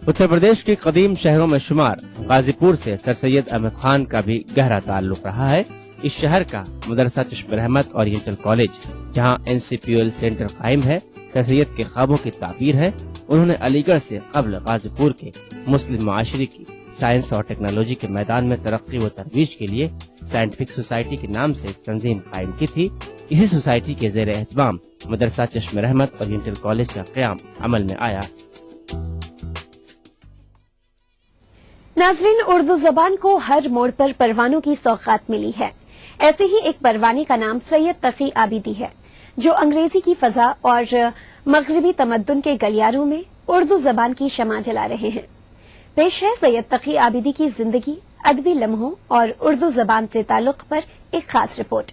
उत्तर प्रदेश के कदीम शहरों में शुमार गाजीपुर से सर सैयद अहमद खान का भी गहरा ताल्लुक रहा है। इस शहर का मदरसा चश्मे रहमत ओरिएंटल कॉलेज, जहां NCPOL सेंटर कायम है, सर सैयद के ख्वाबों की ताबीर है। उन्होंने अलीगढ़ से कबल गाजीपुर के मुस्लिम माशरे की साइंस और टेक्नोलॉजी के मैदान में तरक्की व तरवीज के लिए साइंटिफिक सोसाइटी के नाम से एक तंजीम कायम की थी। इसी सोसाइटी के जेर एहतमाम मदरसा चश्मे रहमत ओरिएंटल कॉलेज का क़याम अमल में आया। नाज़रीन, उर्दू जबान को हर मोड़ पर परवानों की सौगात मिली है। ऐसे ही एक परवाने का नाम सैयद तकी आबिदी है, जो अंग्रेजी की फजा और मगरबी तमद्दुन के गलियारों में उर्दू जबान की शमा जला रहे हैं। पेश है सैयद तकी आबिदी की जिंदगी, अदबी लम्हों और उर्दू जबान से ताल्लुक पर एक खास रिपोर्ट।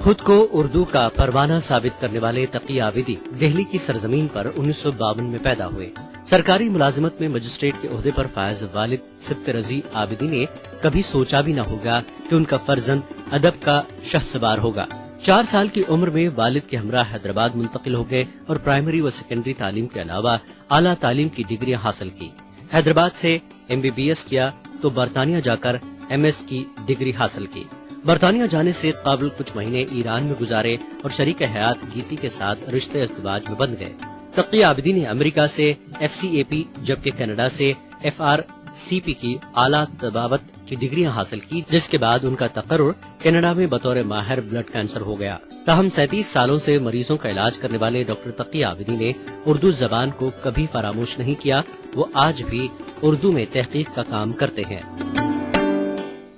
खुद को उर्दू का परवाना साबित करने वाले तकी आबिदी दिल्ली की सरजमीन पर 1952 में पैदा हुए। सरकारी मुलाजिमत में मजिस्ट्रेट के ओहदे पर फायज वालिद सिब्त रजी आबिदी ने कभी सोचा भी न होगा कि उनका फर्जंद अदब का शहसवार होगा। 4 साल की उम्र में वालिद के हमरा हैदराबाद मुंतकिल हो गए और प्राइमरी व सेकेंडरी तालीम के अलावा आला तालीम की डिग्रियां हासिल की। हैदराबाद से MBBS किया तो बरतानिया जाकर MS की डिग्री हासिल की। बरतानिया जाने से कबल कुछ महीने ईरान में गुजारे और शरीक हयात गीती के साथ रिश्ते इज़्दिवाज में बंध गए। तकी आबिदी ने अमेरिका से FCAP जबकि कनाडा से FRCP की आला तबाबत की डिग्रियां हासिल की, जिसके बाद उनका तकर्रुर कनाडा में बतौर माहिर ब्लड कैंसर हो गया। ताहम 37 सालों से मरीजों का इलाज करने वाले डॉक्टर तकी आबिदी ने उर्दू जबान को कभी फरामोश नहीं किया। वो आज भी उर्दू में तहकीक का काम करते हैं।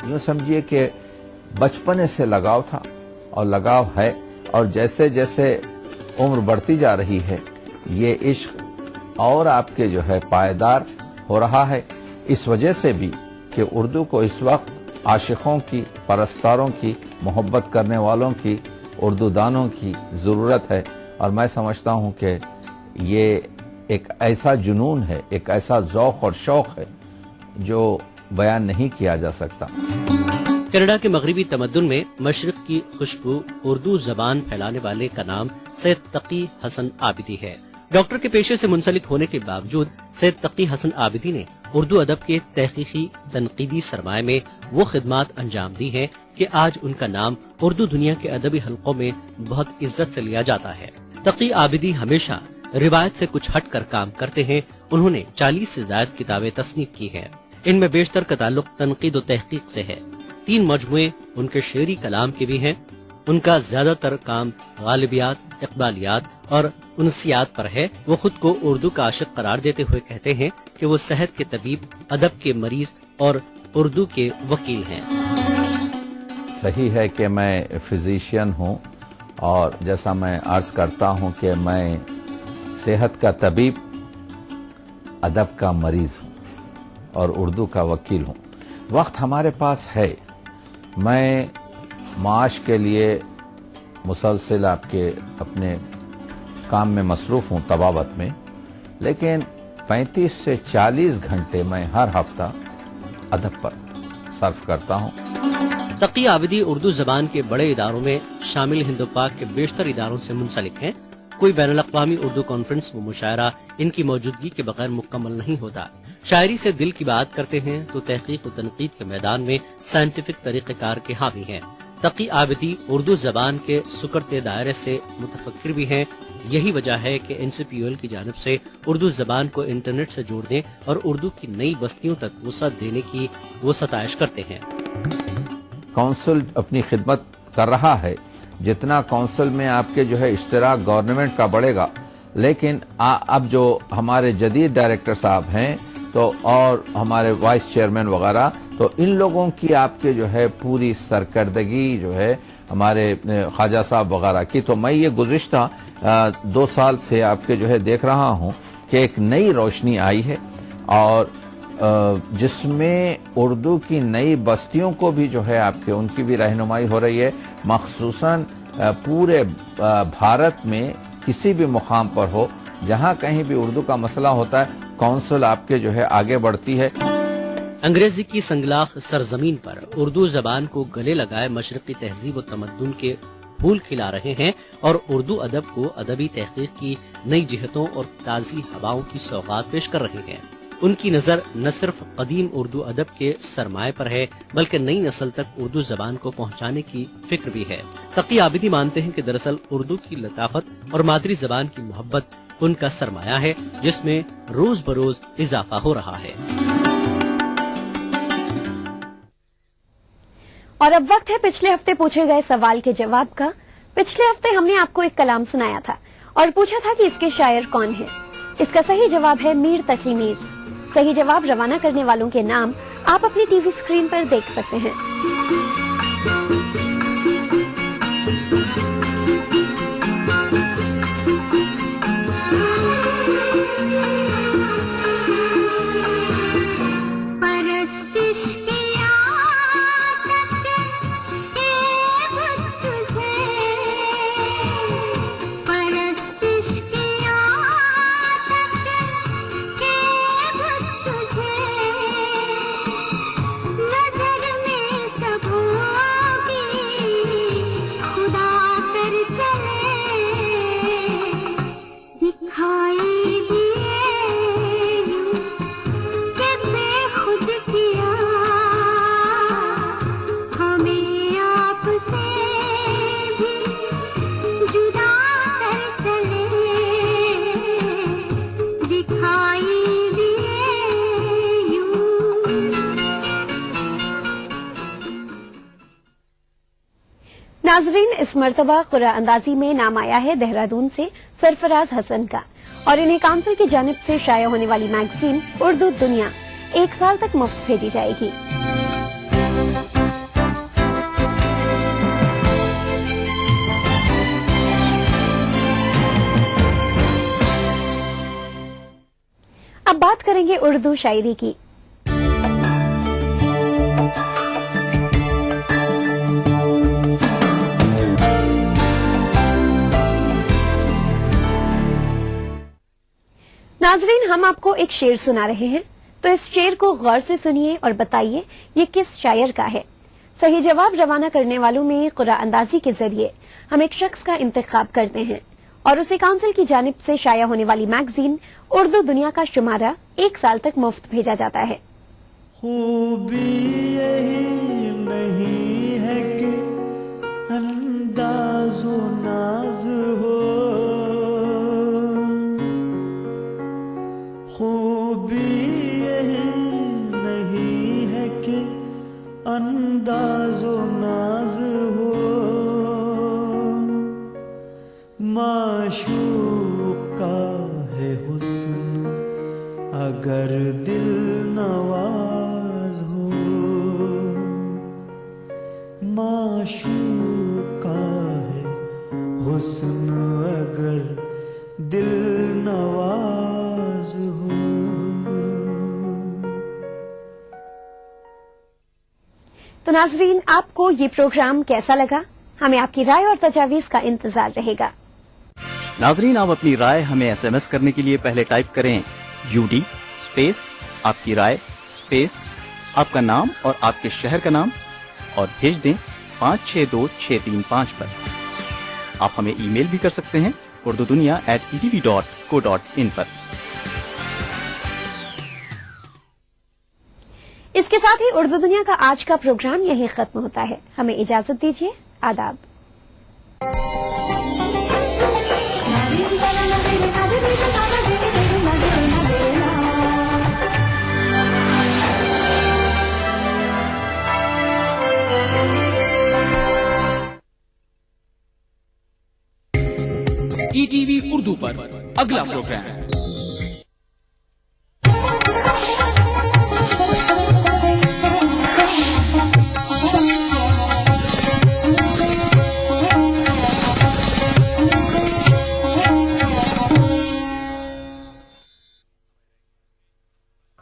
यूँ समझिए कि बचपने से लगाव था और लगाव है, और जैसे जैसे उम्र बढ़ती जा रही है ये इश्क और आपके जो है पायदार हो रहा है। इस वजह से भी कि उर्दू को इस वक्त आशिकों की, परस्तारों की, मोहब्बत करने वालों की, उर्दू दानों की जरूरत है। और मैं समझता हूँ कि ये एक ऐसा जुनून है, एक ऐसा ज़ौक़ और शौक़ है जो बयान नहीं किया जा सकता। कनाडा के मगरबी तमद्दुन में मशरिक की खुशबू उर्दू जबान फैलाने वाले का नाम सैयद तकी हसन आबिदी है। डॉक्टर के पेशे से मुंसलिक होने के बावजूद सैयद तकी हसन आबिदी ने उर्दू अदब के तहकीकी तनकीदी सरमाए में वो खिदमात अंजाम दी हैं कि आज उनका नाम उर्दू दुनिया के अदबी हलकों में बहुत इज्जत से लिया जाता है। तकी आबिदी हमेशा रिवायत से कुछ हट कर काम करते हैं। उन्होंने 40 से ज्यादा किताबें तस्नीफ की हैं। इनमें बेशतर का ताल्लुक तनकीद व तहकीक से है। 3 मजमुए उनके शेरी कलाम के भी हैं। उनका ज्यादातर काम गालिबियात, इकबालियात और उनसियात पर है। वो खुद को उर्दू का आशिक करार देते हुए कहते हैं कि वो सेहत के तबीब, अदब के मरीज और उर्दू के वकील हैं। सही है कि मैं फिजिशियन हूँ और जैसा मैं अर्ज करता हूँ कि मैं सेहत का तबीब, अदब का मरीज हूँ और उर्दू का वकील हूँ। वक्त हमारे पास है। मैं माश के लिए मुसलसल आपके अपने काम में मसरूफ हूँ, तबावत में, लेकिन 35 से 40 घंटे मैं हर हफ्ता अदब पर सर्फ करता हूँ। तकी आबिदी उर्दू जबान के बड़े इदारों में शामिल हिंद पाक के बेशतर इदारों से मुंसलिक हैं। कोई बैनुल अक़वामी उर्दू कॉन्फ्रेंस व मुशायरा इनकी मौजूदगी के बगैर मुकम्मल नहीं होता। शायरी से दिल की बात करते हैं तो तहकीक व तनकीद के मैदान में साइंटिफिक तरीक़ेकार के हामी हैं। तकी आबिदी उर्दू जबान के सुकरते दायरे से मुतफक्किर भी हैं। यही वजह है कि NCPOL की जानिब से उर्दू जबान को इंटरनेट से जोड़ने और उर्दू की नई बस्तियों तक वसअत देने की वो सताइश करते हैं। काउंसिल अपनी खिदमत कर रहा है। जितना काउंसिल में आपके जो है इश्तराक गवर्नमेंट का बढ़ेगा, लेकिन अब जो हमारे जदीद डायरेक्टर साहब हैं तो और हमारे वाइस चेयरमैन वगैरह, तो इन लोगों की आपके जो है पूरी सरकर्दगी जो है हमारे ख्वाजा साहब वगैरह की, तो मैं ये गुज़िश्ता 2 साल से आपके जो है देख रहा हूँ कि एक नई रोशनी आई है और जिसमें उर्दू की नई बस्तियों को भी जो है आपके उनकी भी रहनुमाई हो रही है। मखसूसन पूरे भारत में किसी भी मुकाम पर हो, जहाँ कहीं भी उर्दू का मसला होता है, काउंसिल आपके जो है आगे बढ़ती है। अंग्रेजी की संगलाख सरजमीन पर उर्दू जबान को गले लगाए मशरकी तहजीब व तमद्दुन के फूल खिला रहे हैं और उर्दू अदब को अदबी तहकीक की नई जिहतों और ताज़ी हवाओं की सौगात पेश कर रहे हैं। उनकी नजर न सिर्फ कदीम उर्दू अदब के सरमाए पर है बल्कि नई नस्ल तक उर्दू जबान को पहुंचाने की फिक्र भी है। तकी आबिदी मानते हैं कि दरअसल उर्दू की लताफत और मादरी जबान की मोहब्बत उनका सरमाया है जिसमें रोज बरोज इजाफा हो रहा है। और अब वक्त है पिछले हफ्ते पूछे गए सवाल के जवाब का। पिछले हफ्ते हमने आपको एक कलाम सुनाया था और पूछा था कि इसके शायर कौन है। इसका सही जवाब है मीर तकी मीर। सही जवाब रवाना करने वालों के नाम आप अपनी टीवी स्क्रीन पर देख सकते हैं। नाजरीन, इस मर्तबा कुरान अंदाजी में नाम आया है देहरादून से सरफराज हसन का और इन्हें काउंसिल की जानिब से शाया होने वाली मैगजीन उर्दू दुनिया 1 साल तक मुफ्त भेजी जाएगी। अब बात करेंगे उर्दू शायरी की। नाजरीन, हम आपको एक शेर सुना रहे हैं, तो इस शेर को गौर से सुनिए और बताइए ये किस शायर का है। सही जवाब रवाना करने वालों में कुरान अंदाजी के जरिए हम एक शख्स का इंतखाब करते हैं और उसे काउंसिल की जानिब से शाया होने वाली मैगजीन उर्दू दुनिया का शुमारा 1 साल तक मुफ्त भेजा जाता है। खूबी यही नहीं है कि अंदाज़ो नाज हो, खूबी यही नहीं है कि अंदाज़ो नाज हो, माशूक का है हुस्न अगर दिल नवाज हो, माशूक का है हुस्न अगर दिल नवाज हो। तो नाजरीन, आपको ये प्रोग्राम कैसा लगा? हमें आपकी राय और तजावीज का इंतजार रहेगा। नाजरीन, आप अपनी राय हमें SMS करने के लिए पहले टाइप करें UD स्पेस आपकी राय स्पेस आपका नाम और आपके शहर का नाम और भेज दें 562635 पर। आप हमें ईमेल भी कर सकते हैं urdudunia@etv.co.in पर। इसके साथ ही उर्दू दुनिया का आज का प्रोग्राम यहीं खत्म होता है। हमें इजाजत दीजिए। आदाब। ETV उर्दू पर अगला प्रोग्राम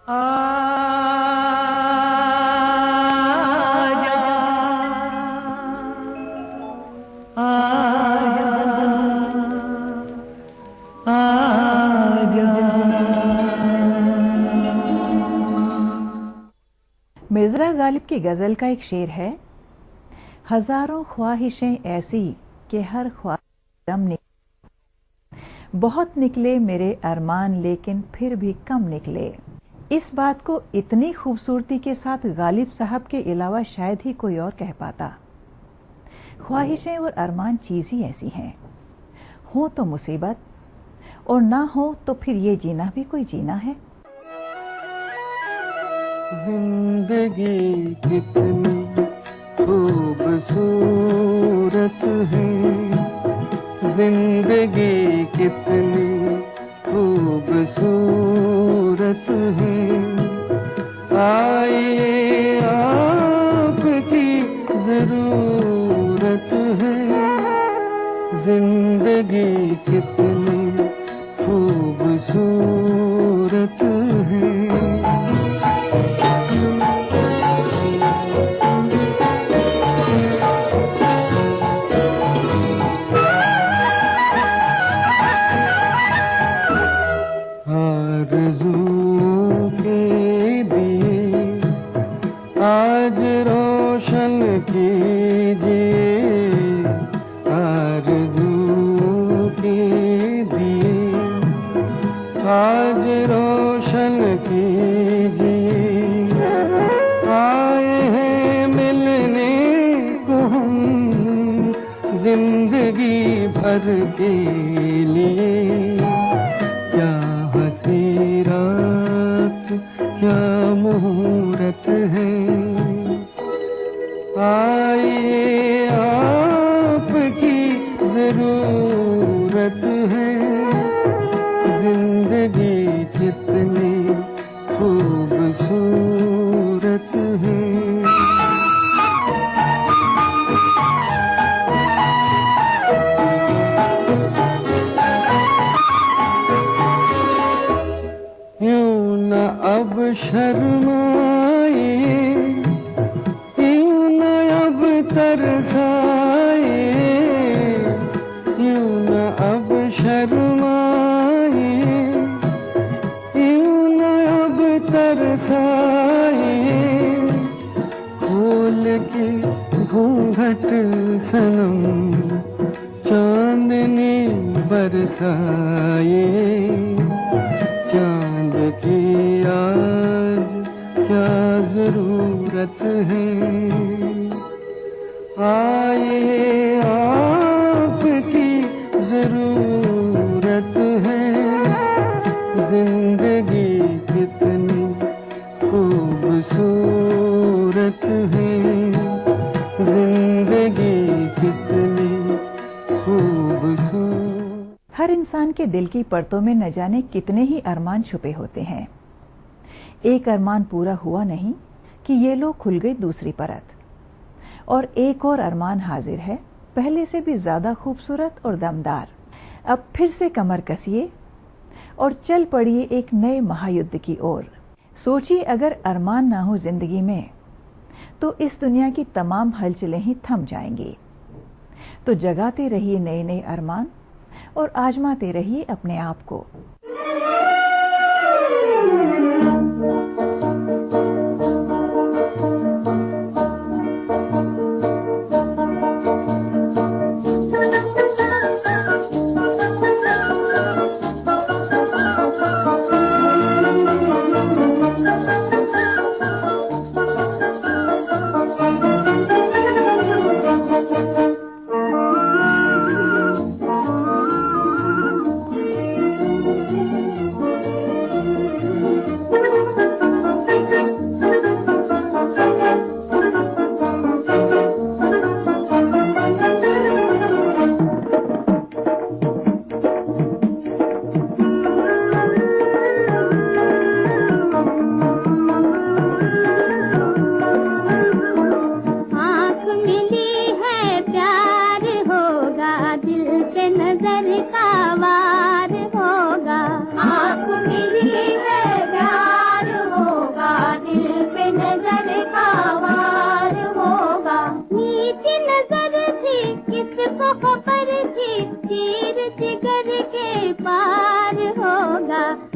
आ गालिब की गजल का एक शेर है, हजारों ख्वाहिशें ऐसी कि हर ख्वाहिश दम निकले, बहुत निकले मेरे अरमान लेकिन फिर भी कम निकले। इस बात को इतनी खूबसूरती के साथ गालिब साहब के अलावा शायद ही कोई और कह पाता। ख्वाहिशें और अरमान चीज ही ऐसी हैं, हो तो मुसीबत और ना हो तो फिर ये जीना भी कोई जीना है। जिंदगी कितनी खूबसूरत है, जिंदगी कितनी खूबसूरत है, आइए आपकी जरूरत है, जिंदगी कितनी खूबसूरत है। आज रोशन कीजिए, आरज़ू के दिए आज रोशन कीजिए, आए हैं मिलने को हम जिंदगी भर के लिए, क्या हंसी रात क्या मुहूर्त है, आइए आपकी जरूरत है, जिंदगी कितनी खूबसूरत है। यूं न अब शर्माए, यूं न अब तरसाए, यूं न अब शर्माए, यूं न अब तरसाए, खोल के घूंघट सनम चांदनी बरसाए, चांद की आज क्या जरूरत है, आइए आपकी जरूरत है, जिंदगी कितनी खूबसूरत है, जिंदगी कितनी खूबसूरत। हर इंसान के दिल की परतों में न जाने कितने ही अरमान छुपे होते हैं। एक अरमान पूरा हुआ नहीं कि ये लो खुल गई दूसरी परत, और एक और अरमान हाजिर है, पहले से भी ज्यादा खूबसूरत और दमदार। अब फिर से कमर कसिए और चल पड़िए एक नए महायुद्ध की ओर। सोचिए अगर अरमान ना हो जिंदगी में तो इस दुनिया की तमाम हलचलें ही थम जाएंगी। तो जगाते रहिए नए नए अरमान और आजमाते रहिए अपने आप को।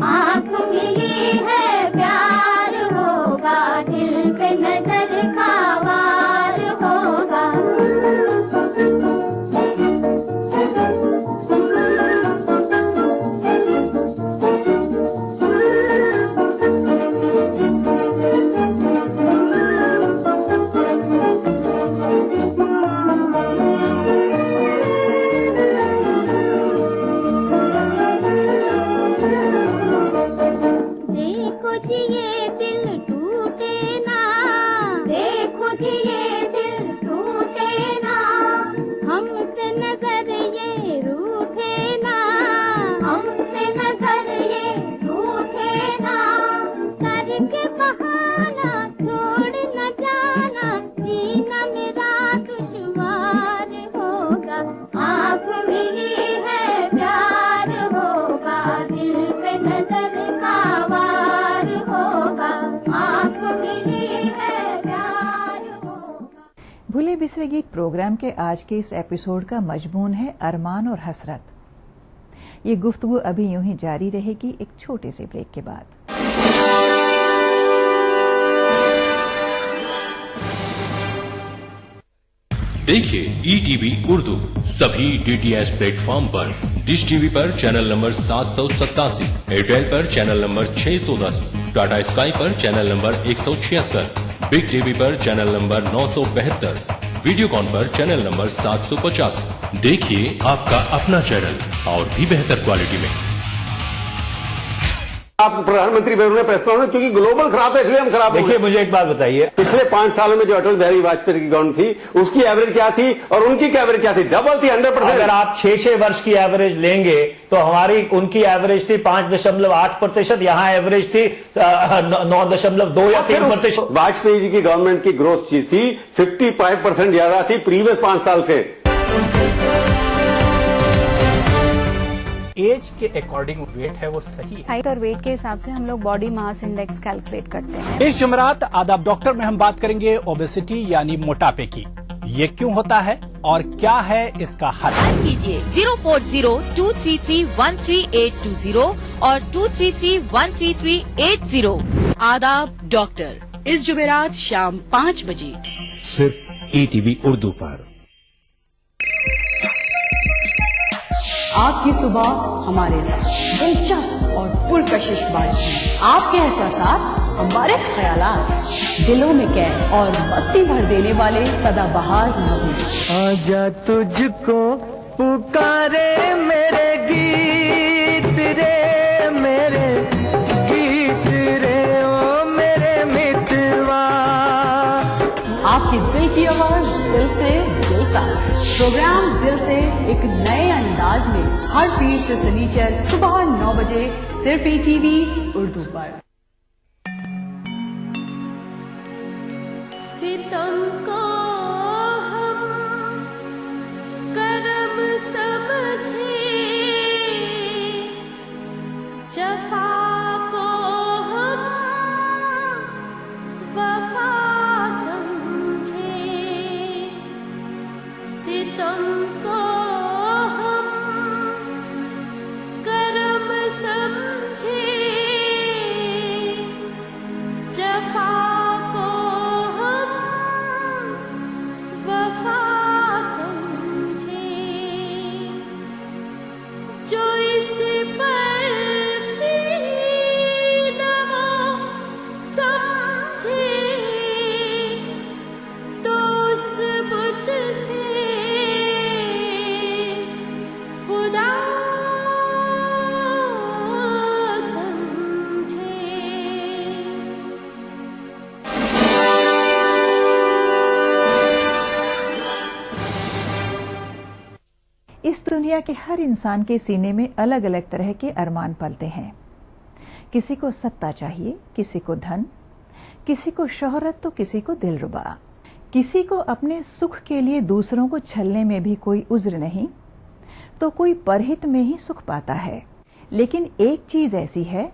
आँख मिली है प्यार होगा, दिल पे नजर भूले बिसरे गीत प्रोग्राम के आज के इस एपिसोड का मजमून है अरमान और हसरत। ये गुफ्तगू अभी यूं ही जारी रहेगी एक छोटे से ब्रेक के बाद। देखिए ETV उर्दू सभी DTH प्लेटफॉर्म पर, डिश टीवी पर चैनल नंबर 787, एयरटेल पर चैनल नंबर 610, टाटा स्काई पर चैनल नंबर 176, बिग टीवी पर चैनल नंबर 972, वीडियोकॉन पर चैनल नंबर 750। देखिए आपका अपना चैनल और भी बेहतर क्वालिटी में। आप प्रधानमंत्री बने प्रश्न में, क्योंकि ग्लोबल खराब है इसलिए हम खराब। देखिए मुझे एक बात बताइए, पिछले 5 सालों में जो अटल बिहारी वाजपेयी की गवर्नमेंट थी उसकी एवरेज क्या थी और उनकी एवरेज क्या थी? डबल थी, 100%। अगर आप 6 वर्ष की एवरेज लेंगे तो हमारी उनकी एवरेज थी 5.8%, यहाँ एवरेज थी 9.2 या 3%। वाजपेयी जी की गवर्नमेंट की ग्रोथ थी 55% ज्यादा थी प्रीवियस 5 साल से। एज के अकॉर्डिंग वेट है वो सही है। हाइट और वेट के हिसाब से हम लोग बॉडी मास इंडेक्स कैलकुलेट करते हैं। इस जुमेरात आदाब डॉक्टर में हम बात करेंगे ओबेसिटी यानी मोटापे की। ये क्यों होता है और क्या है इसका हल? कीजिए 04023313820 और 233-133-80। आदाब डॉक्टर इस जुमेरात शाम 5 बजे सिर्फ ETV उर्दू पर। आपकी सुबह हमारे साथ दिलचस्प और पुरकशिश बातचीत, आपके एहसासात हमारे ख्यालात, दिलों में कैद और मस्ती भर देने वाले सदाबहार नगमे। आजा तुझको पुकारे मेरे गीत रे, मेरे गीत रे ओ मेरे मितवा। आपकी दिल की आवाज दिल से दिल का प्रोग्राम दिल से एक नए अंदाज में हर पीर से शनिचर सुबह 9 बजे सिर्फ ETV उर्दू पर। सितम को हम करम समझे, जफा को हम वफा समझे, सितम को हम करम समझे, जफा को हम वफा समझे, जो इस पर भी न वो समझे, तो उस बुत से खुदा समझे। इस दुनिया के हर इंसान के सीने में अलग अलग तरह के अरमान पलते हैं। किसी को सत्ता चाहिए, किसी को धन, किसी को शोहरत तो किसी को दिलरुबा, किसी को अपने सुख के लिए दूसरों को छलने में भी कोई उज्र नहीं, तो कोई परहित में ही सुख पाता है। लेकिन एक चीज ऐसी है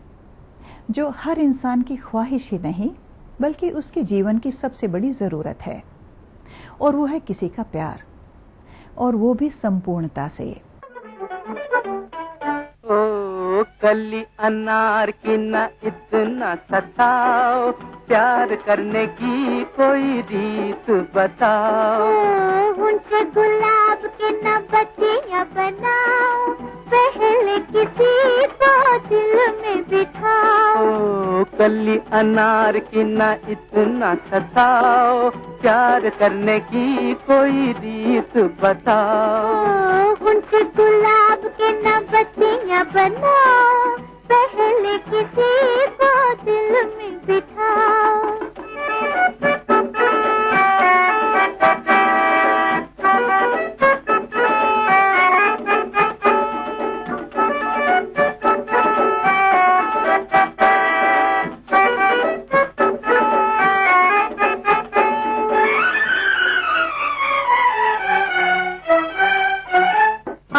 जो हर इंसान की ख्वाहिश ही नहीं बल्कि उसके जीवन की सबसे बड़ी जरूरत है, और वो है किसी का प्यार, और वो भी संपूर्णता से। ओ कली अनार की न इतना सताओ, प्यार करने की कोई रीत बताओ। उनसे गुलाब के न बत्तियां बनाओ, पहले किसी को दिल में बिठाओ। ओ कली अनार की न इतना सताओ, प्यार करने की कोई रीत बताओ। उनसे गुलाब के न बत्तियां बनाओ, पहले किसी को दिल में बिठाओ।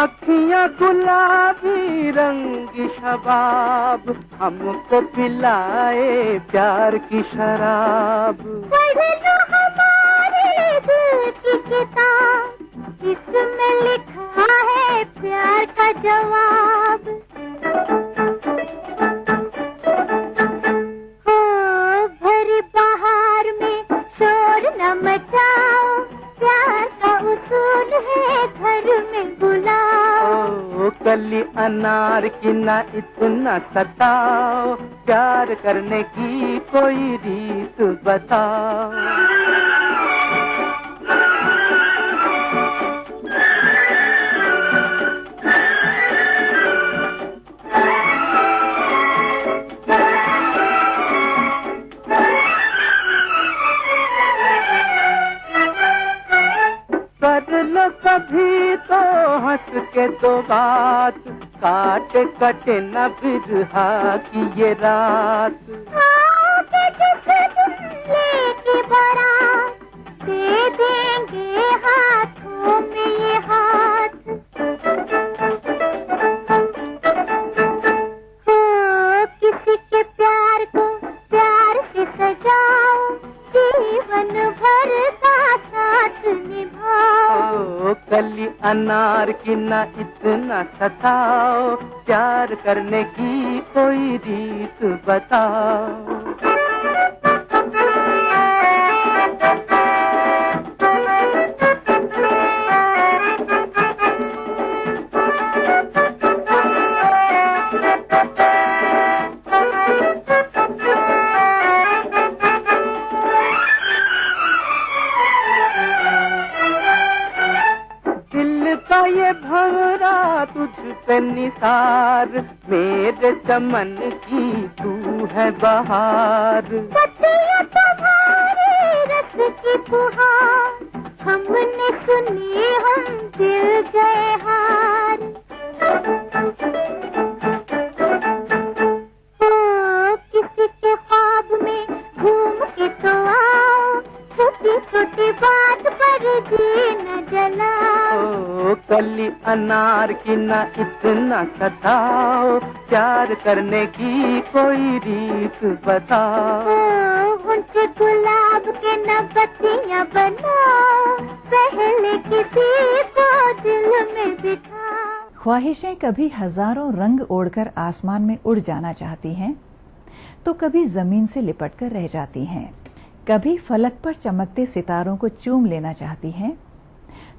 अखियाँ गुलाबी रंग शबाब, हमको पिलाए प्यार की शराब। पढ़ लो हमारे दिल किताब, इसमें लिखा है प्यार का जवाब। हो भरी बहार में शोर न मचाओ, प्यार का उसूल है घर में बुलाओ। कली अनार की ना इतना सताओ, प्यार करने की कोई रीत बताओ। कर लो कभी तो हंस के दो बात, काटे कटे न बिरहा की ये रात। आओगे जिस दिन लेके बारात, दे देंगे हाथों में ये हाथ। हो किसी के प्यार को प्यार से सजाओ, जीवन भर का साथ निभाओ। कली अनार की ना इतना सताओ, प्यार करने की कोई रीत बताओ। ये भंवरा तुझ पे निसार, मेरे चमन की तू है बहार। पतिया तुम्हारे रस की फुहार, हमने सुनी हम दिल गए हार। हो किसी के ख्वाब में घूम के तो आओ, छोटी छोटी बात पर जी न जलाओ। कली अनार की ना इतना सताओ, प्यार करने की कोई रीत बताओ। उनके गुलाब के न बत्तियां बनाओ, पहले किसी को दिल में बिठाओ। ख्वाहिशें कभी हजारों रंग ओढ़कर आसमान में उड़ जाना चाहती हैं, तो कभी जमीन से लिपटकर रह जाती हैं। कभी फलक पर चमकते सितारों को चूम लेना चाहती हैं,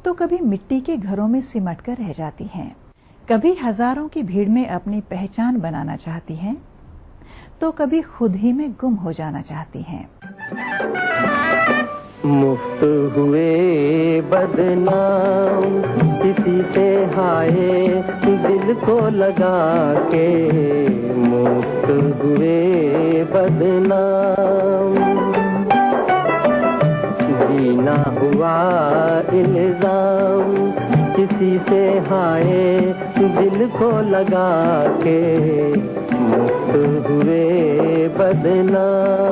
तो कभी मिट्टी के घरों में सिमट कर रह जाती हैं। कभी हजारों की भीड़ में अपनी पहचान बनाना चाहती हैं, तो कभी खुद ही में गुम हो जाना चाहती हैं। मुफ्त हुए बदनाम किसी से हाय दिल को लगा के, मुफ्त हुए बदनाम जीना हुआ इल्जाम किसी से हाय दिल को लगा के, मुफ्त हुए बदनाम।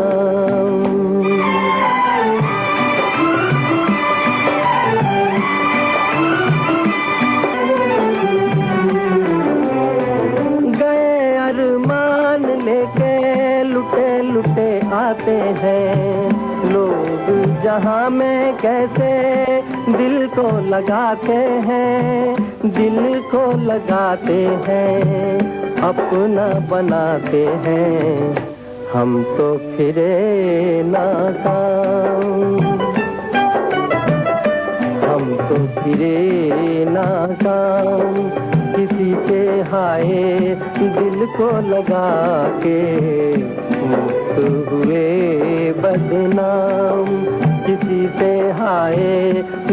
गए अरमान लेके लुटे लुटे आते हैं लोग, जहां में कैसे दिल को लगाते हैं, दिल को लगाते हैं, अपना बनाते हैं, हम तो फिरे नाकाम, हम तो फिरे नाकाम किसी से हाय दिल को लगा के, मुफ्त हुए बदनाम किसी से हाय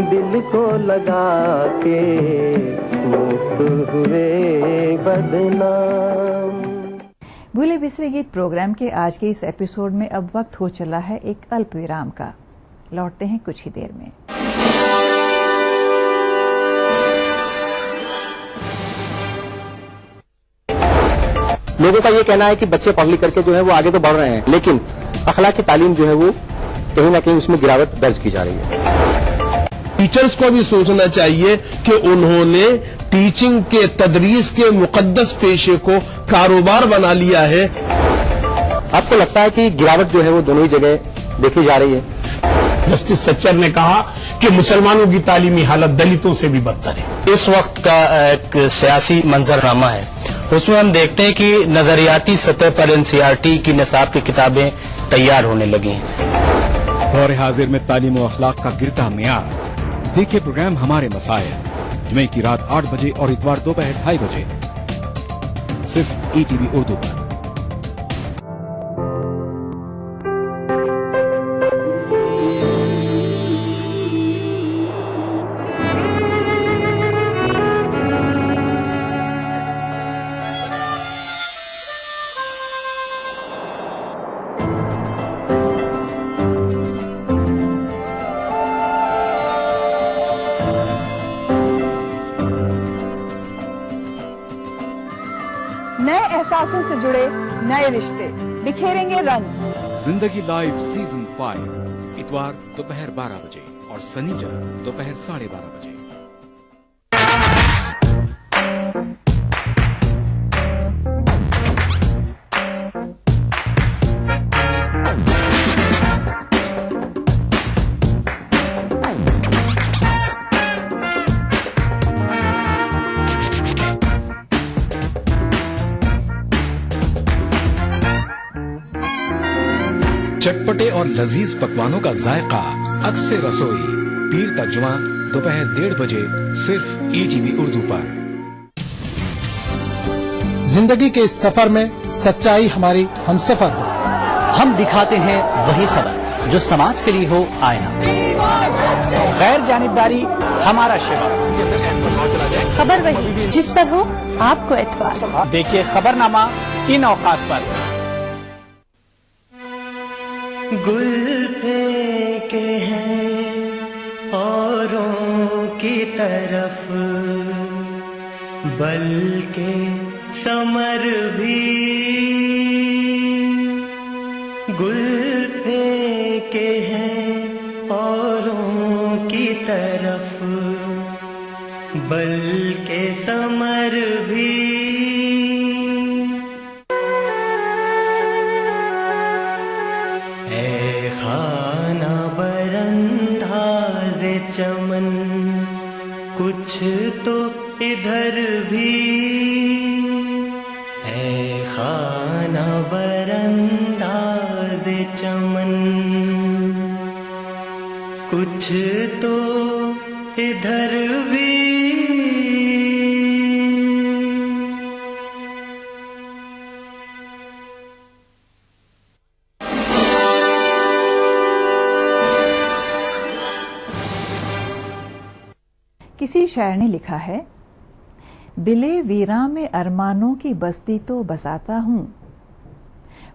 दिल को लगा के, मुफ्त हुए बदनाम। भूले बिसरे गीत प्रोग्राम के आज के इस एपिसोड में अब वक्त हो चला है एक अल्प विराम का। लौटते हैं कुछ ही देर में। लोगों का ये कहना है कि बच्चे पढ़ लिख करके जो है वो आगे तो बढ़ रहे हैं, लेकिन अखलाक की तालीम जो है वो कहीं ना कहीं उसमें गिरावट दर्ज की जा रही है। टीचर्स को भी सोचना चाहिए कि उन्होंने टीचिंग के तदरीस के मुकद्दस पेशे को कारोबार बना लिया है। आपको लगता है कि गिरावट जो है वो दोनों ही जगह देखी जा रही है? जस्टिस सच्चर ने कहा कि मुसलमानों की तालीमी हालत दलितों से भी बदतर है। इस वक्त का एक सियासी मंजरनामा है, उसमें हम देखते हैं कि नजरियाती सतह पर एनसीईआरटी की निसाब की किताबें तैयार होने लगी हैं। दौर हाजिर में तालीम और अखलाक का गिरता मियार। देखिए प्रोग्राम हमारे मसाइल, जुमे की रात 8 बजे और इतवार दोपहर 2:30 बजे, सिर्फ ETV उर्दू पर। नए एहसासों से जुड़े नए रिश्ते बिखेरेंगे रंग। जिंदगी लाइव सीजन 5 इतवार दोपहर 12 बजे और शनिवार दोपहर 12:30 बजे। चटपटे और लजीज पकवानों का जायका अक्सर रसोई, पीर तक जुमा दोपहर 1:30 बजे, सिर्फ ETV उर्दू पर। जिंदगी के इस सफर में सच्चाई हमारी हमसफर हो। हम दिखाते हैं वही खबर जो समाज के लिए हो आईना। गैर जानिबदारी हमारा शिवा। खबर वही जिस पर हो आपको एतबार। देखिए खबरनामा इन औकात पर। गुल फेंके हैं औरों की तरफ, बल्कि समर भी गुल फेंके हैं औरों की तरफ, बल्कि समर भी। चमन कुछ तो इधर भी है, खाना बरंदाज़े चमन कुछ तो इधर भी। किसी शायर ने लिखा है, दिले वीरां में अरमानों की बस्ती तो बसाता हूँ,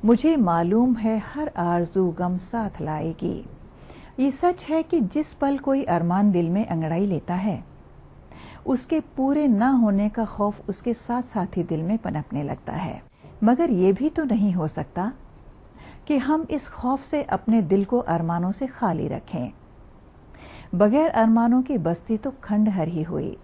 मुझे मालूम है हर आरज़ू गम साथ लाएगी। ये सच है कि जिस पल कोई अरमान दिल में अंगड़ाई लेता है, उसके पूरे न होने का खौफ उसके साथ साथ ही दिल में पनपने लगता है। मगर ये भी तो नहीं हो सकता कि हम इस खौफ से अपने दिल को अरमानों से खाली रखें। बगैर अरमानों की बस्ती तो खंडहर ही हुई।